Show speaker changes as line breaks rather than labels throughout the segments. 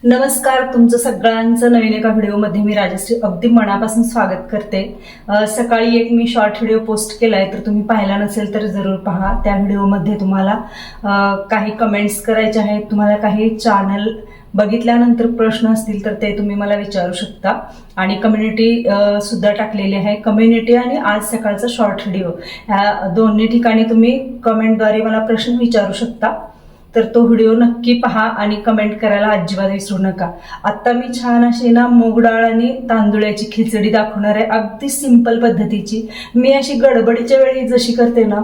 नमस्कार, तुमचं सगळ्यांचं नवीन एका व्हिडिओमध्ये मी राजश्री अगदी मनापासून स्वागत करते। सकाळी एक मी शॉर्ट व्हिडिओ पोस्ट केलाय, तर तुम्ही पाहिला नसेल तर जरूर पहा। त्या व्हिडिओमध्ये तुम्हाला काही कमेंट्स करायचे आहेत, तुम्हाला काही चॅनल बघितल्यानंतर प्रश्न असतील तर ते तुम्ही मला विचारू शकता आणि कम्युनिटी सुद्धा टाकलेली आहे। कम्युनिटी आणि आज सकाळचा शॉर्ट व्हिडिओ ह्या दोन्ही ठिकाणी तुम्ही कमेंटद्वारे मला प्रश्न विचारू शकता, तर तो व्हिडिओ नक्की पहा आणि कमेंट करायला अजिबात विसरू नका। आता मी छान अशी ना मूग डाळ आणि तांदूळाची खिचडी दाखवणार आहे, अगदी सिंपल पद्धतीची। मी अशी गडबडीच्या वेळी जशी करते ना,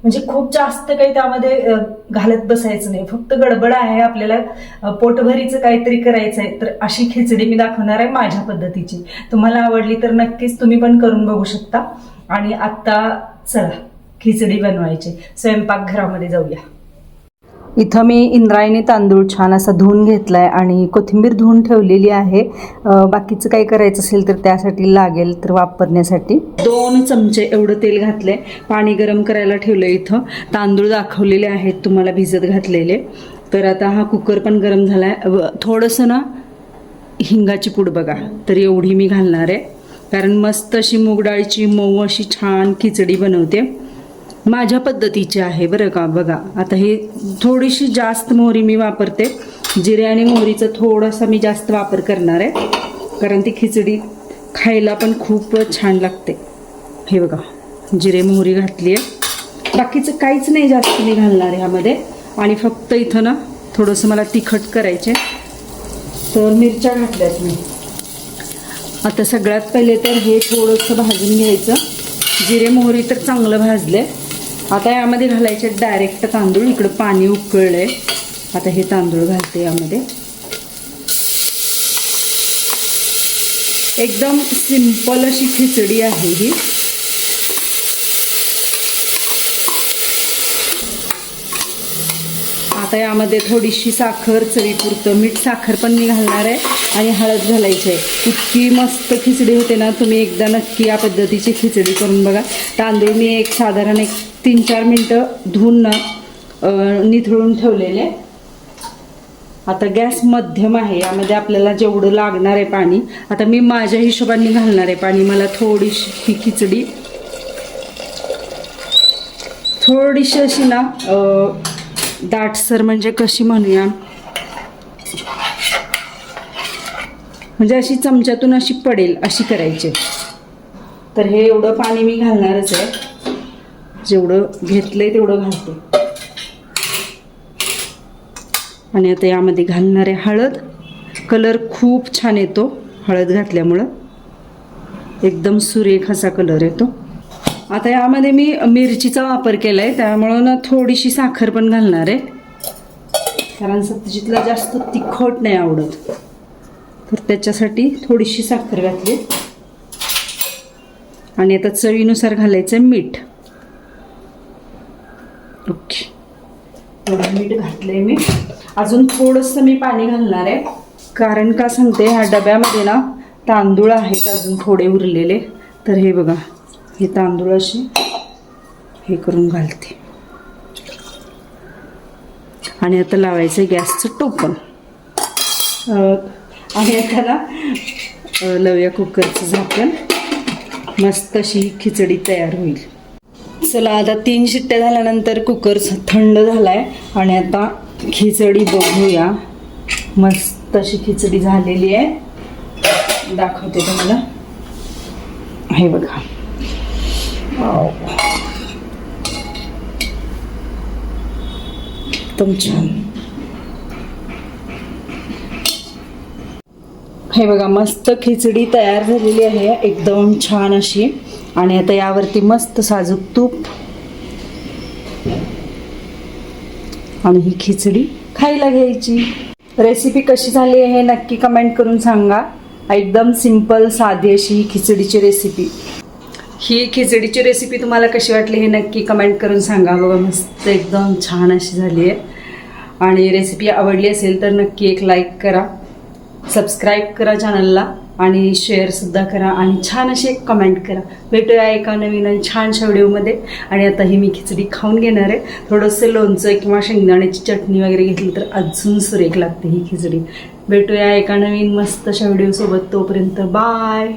म्हणजे खूप जास्त काही त्यामध्ये घालत बसायचं नाही, फक्त गडबड आहे, आपल्याला पोटभरीचं काहीतरी करायचं आहे, तर अशी खिचडी मी दाखवणार आहे माझ्या पद्धतीची। तुम्हाला आवडली तर नक्कीच तुम्ही पण करून बघू शकता। आणि आता चला खिचडी बनवायची, स्वयंपाकघरामध्ये जाऊया। इथं मी इंद्रायणी तांदूळ छान असा धुवून घेतलाय आणि कोथिंबीर धुवून ठेवलेली आहे। बाकीचं काही करायचं असेल तर त्यासाठी लागेल तर वापरण्यासाठी 2 चमचे एवढं तेल घातलंय, पाणी गरम करायला ठेवलंय। इथं तांदूळ दाखवलेले आहेत तुम्हाला भिजत घातलेले। तर आता हा कुकर पण गरम झालाय। थोडंसं ना हिंगाची पूड बघा, तर एवढी मी घालणार आहे, कारण मस्त अशी मूग डाळीची मऊ अशी छान खिचडी बनवते, माझ्या पद्धतीची आहे बरं का। बघा आता हे थोडीशी जास्त मोहरी मी वापरते, जिरे आणि मोहरीचा थोडासा मी जास्त वापर करणार आहे, कारण ती खिचडी खायला पण खूप छान लागते। हे बघा जिरे मोहरी घातली आहे, बाकीचं काहीच नाही जास्त मी घालणार आहे ह्यामध्ये। आणि फक्त इथं ना थोडंसं मला तिखट करायचे, तर मिरच्या घातल्यात मी। आता सगळ्यात पहिले तर हे थोडंसं भाजून घ्यायचं, जिरे मोहरी तर चांगलं भाजले। आता यामध्ये घालायचे डायरेक्ट तांदूळ, इकडं पाणी उकळलंय, आता हे तांदूळ घालते यामध्ये। एकदम सिंपल अशी खिचडी आहे ही। आता यामध्ये थोडीशी साखर, चवीपुरतं मीठ, साखर पण मी घालणार आहे आणि हळद घालायची आहे। इतकी मस्त खिचडी होते ना, तुम्ही एकदा नक्की या पद्धतीची खिचडी करून बघा। तांदूळ मी साधारण 3-4 मिनटं धुवून निथळून ठेवलेले। आता गॅस मध्यम आहे, यामध्ये आपल्याला जेवढं लागणार आहे पाणी, आता मी माझ्या हिशोबाने घालणार आहे पाणी। मला थोडीशी ही खिचडी थोडीशी अशी ना दाटसर, म्हणजे कशी म्हणूया, म्हणजे अशी चमच्यातून अशी पडेल अशी करायची। तर हे एवढं पाणी मी घालणारच आहे, जेवढं घेतलंय तेवढं घालते। आणि आता यामध्ये घालणार आहे हळद, कलर खूप छान येतो हळद घातल्यामुळं, एकदम सुरेख असा कलर येतो। आता यामध्ये मी मिरचीचा वापर केलाय, त्यामुळं ना थोडीशी साखर पण घालणार आहे, कारण सत्यजितला जास्त तिखट नाही आवडत, तर त्याच्यासाठी थोडीशी साखर घातली। आणि आता चवीनुसार घालायचं मीठ। ओके, एवढं मीठ घातलंय मी। अजून थोडंसं मी पाणी घालणार आहे, कारण का सांगते, ह्या डब्यामध्ये ना तांदूळ आहेत अजून थोडे उरलेले, तर हे बघा हे तांदूळ असे हे करून घालते। आणि आता लावायचं गॅसचं टोपण आणि आता ना लावूया कुकरचं झाकण, मस्त अशी खिचडी तयार होईल। चला आता 3 शिट्ट्या झाल्यानंतर कुकर थंड झालाय आणि आता खिचडी बघूया। मस्त अशी खिचडी झालेली आहे, दाखवते तुम्हाला। हे बघा, एकदम छान। हे बघा मस्त खिचडी तयार झालेली आहे, एकदम छान अशी। आणि आता यावरती मस्त साजूक तूप, आणि ही खिचडी खायला घ्यायची। रेसिपी कशी झाली आहे नक्की कमेंट करून सांगा। एकदम सिंपल साधी अशी खिचडीची रेसिपी। ही खिचडीची रेसिपी तुम्हाला कशी वाटली हे नक्की कमेंट करून सांगा। बघा मस्त एकदम छान अशी झाली आहे। आणि रेसिपी आवडली असेल तर नक्की एक लाईक करा, सबस्क्राईब करा चॅनलला, आणि शेअर सुद्धा करा, आणि छान अशी एक कमेंट करा। भेटूया एका नवीन आणि छानशा व्हिडिओमध्ये। आणि आता ही मी खिचडी खाऊन घेणार आहे, थोडंसं लोणचं किंवा शेंगदाण्याची चटणी वगैरे घेतली तर अजून सुरेख लागते ही खिचडी। भेटूया एका नवीन मस्त अशा व्हिडिओ सोबत. तोपर्यंत बाय.